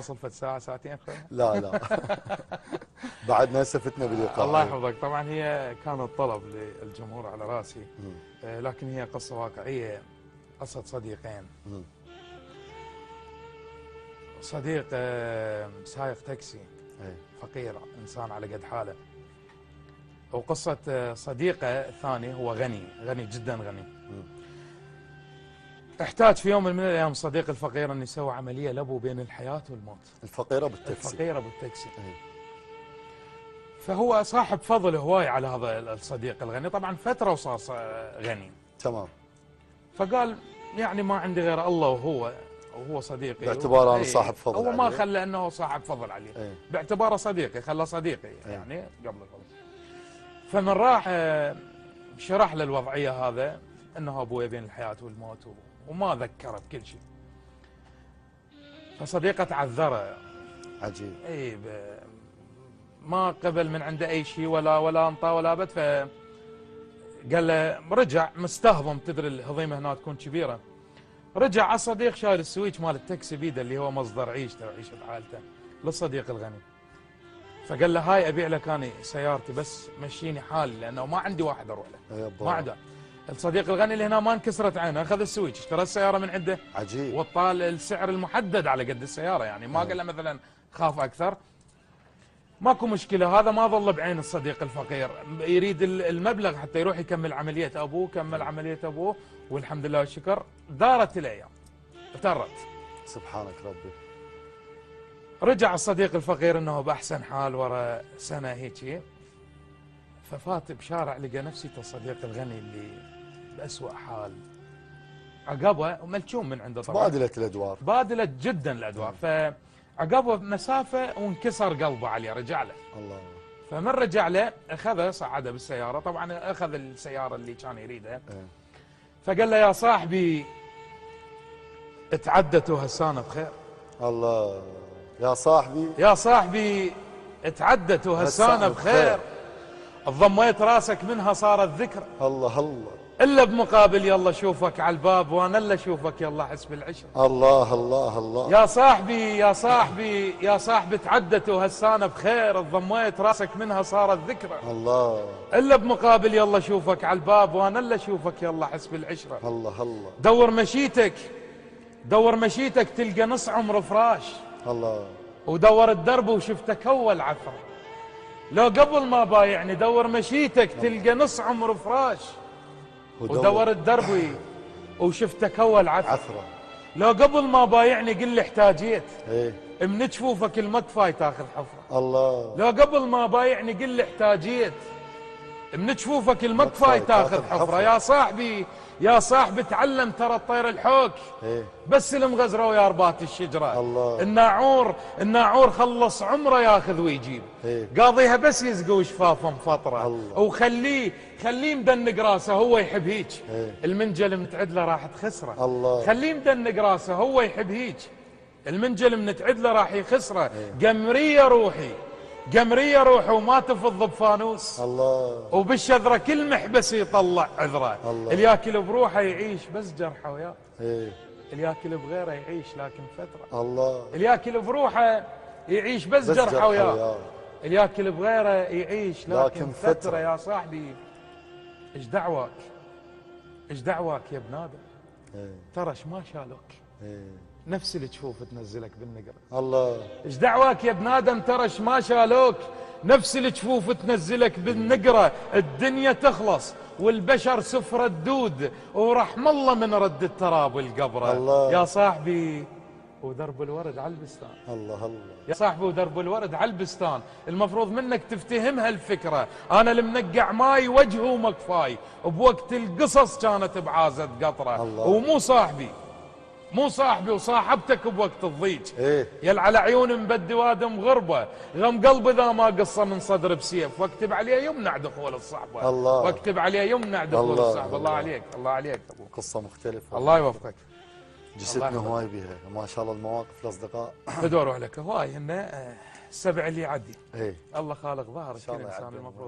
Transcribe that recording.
صفت ساعة ساعتين لا لا بعدنا هسه فتنا بلقاء. الله يحفظك. طبعا هي كانت طلب للجمهور على راسي، لكن هي قصة واقعية، قصة صديقين. صديق سايق تاكسي فقير، إنسان على قد حاله، وقصة صديقه الثاني هو غني جدا غني. احتاج في يوم من الايام صديق الفقير ان يسوي عمليه لابوه بين الحياه والموت. الفقيره بالتاكسي. الفقيره بالتاكسي. فهو صاحب فضل هواي على هذا الصديق الغني، طبعا فتره وصار غني. تمام. فقال يعني ما عندي غير الله وهو صديقي، باعتباره انا صاحب فضل هو عليه. ما خلى انه صاحب فضل عليه، باعتباره صديقي خلى صديقي يعني قبل الفضل. فمن راح شرح له الوضعيه هذا انه ابوي بين الحياه والموت وما ذكره بكل شيء. فصديقه تعذره. عجيب. اي ما قبل من عنده اي شيء ولا انطى ولا بد. قال له رجع مستهضم، تدري الهضيمه هنا تكون كبيره. رجع على الصديق شايل السويتش مال التاكسي بيده اللي هو مصدر عيشته وعيشه عائلته للصديق الغني. فقال له هاي ابيع لك انا سيارتي بس مشيني حالي لانه ما عندي واحد اروح له. ما عنده. الصديق الغني اللي هنا ما انكسرت عينه، اخذ السويتش اشترى السياره من عنده. عجيب. وطال السعر المحدد على قد السياره، يعني ما قال له مثلا خاف اكثر. ماكو مشكله، هذا ما ظل بعين الصديق الفقير، يريد المبلغ حتى يروح يكمل عمليه ابوه. كمل عمليه ابوه والحمد لله والشكر. دارت الايام افترت. سبحانك ربي. رجع الصديق الفقير انه باحسن حال ورا سنه هيك، ففات بشارع لقى نفسيته الصديق الغني اللي بأسوأ حال. عقبه وملتوم من عنده طبعا. بادلت الادوار. بادلت جدا الادوار. فعقبه مسافه وانكسر قلبه عليه، رجع له. الله. فمن رجع له اخذه صعده بالسياره، طبعا اخذ السياره اللي كان يريدها. فقال له يا صاحبي اتعدت وهسانه بخير. الله. يا صاحبي. يا صاحبي اتعدت وهسانه بخير. ضميت راسك منها صارت ذكر. الله الله. الا بمقابل يلا شوفك على الباب وانا الا اشوفك يلا حسب العشره. الله الله الله. يا صاحبي يا صاحبي يا صاحبي تعدت وهسانه بخير، ضميت راسك منها صارت ذكرى. الله. الا بمقابل يلا شوفك على الباب وانا الا اشوفك يلا حسب العشره. الله الله. دور مشيتك تلقى نص عمر فراش. الله. ودور الدرب وشفتك اول عثره. لو قبل ما بايعني دور مشيتك تلقى نص عمر فراش. ودور الدرب وشفتك اول عثره. لو قبل ما بايعني قل لي احتاجيت. من جفوفك المكفاي تاخذ حفره. الله. لو قبل ما بايعني قل لي احتاجيت. من جفوفك المكفاي تاخذ حفره. يا صاحبي تعلم ترى الطير الحوك. بس المغزره ويا ربات الشجره. الله. الناعور خلص عمره ياخذ ويجيب. قاضيها بس يزقوا شفافه مفطره. وخليه مدنق راسه هو يحب هيك. المنجل متعد له راح تخسره. الله. خليه مدنق راسه هو يحب هيك. المنجل منتعد له راح يخسره. قمريه روحي وما تفض بفانوس. الله. وبالشذره كل محبس يطلع عذره. اللي ياكل بروحه يعيش بس جرحه وياه. اللي ياكل بغيره يعيش لكن فتره. الله. اللي ياكل بروحه يعيش بس جرحه وياه. اللي ياكل بغيره يعيش لكن فتره. يا صاحبي ايش دعواك يا ابن ادم. ترى ما شالوك. نفس اللي تشوف تنزلك بالنقر. الله. ايش دعواك يا ابن ادم ترى ما شالوك. نفس اللي تشوف تنزلك بالنقره. الدنيا تخلص والبشر سفر الدود، ورحم الله من رد التراب والقبره. الله. يا صاحبي ودرب الورد على البستان. الله الله. يا صاحبي ودرب الورد على البستان. المفروض منك تفتهم هالفكره. انا المنقع ماي وجهه مكفاي، بوقت القصص كانت بعازه قطره. الله. ومو صاحبي وصاحبتك بوقت الضيج. يل على عيون مبدي وادم غربه. غم قلبي اذا ما قصه من صدر بسيف، واكتب عليه يمنع دخول الصحبه. الله. واكتب عليه يمنع دخول الصحبه. الله عليك الله عليك ابو. قصه مختلفه. الله يوفقك. جستنا هواي بها ما شاء الله. المواقف الاصدقاء بدور لك هواي هن السبع اللي يعدي. الله خالق ظهر كل انسان المفروض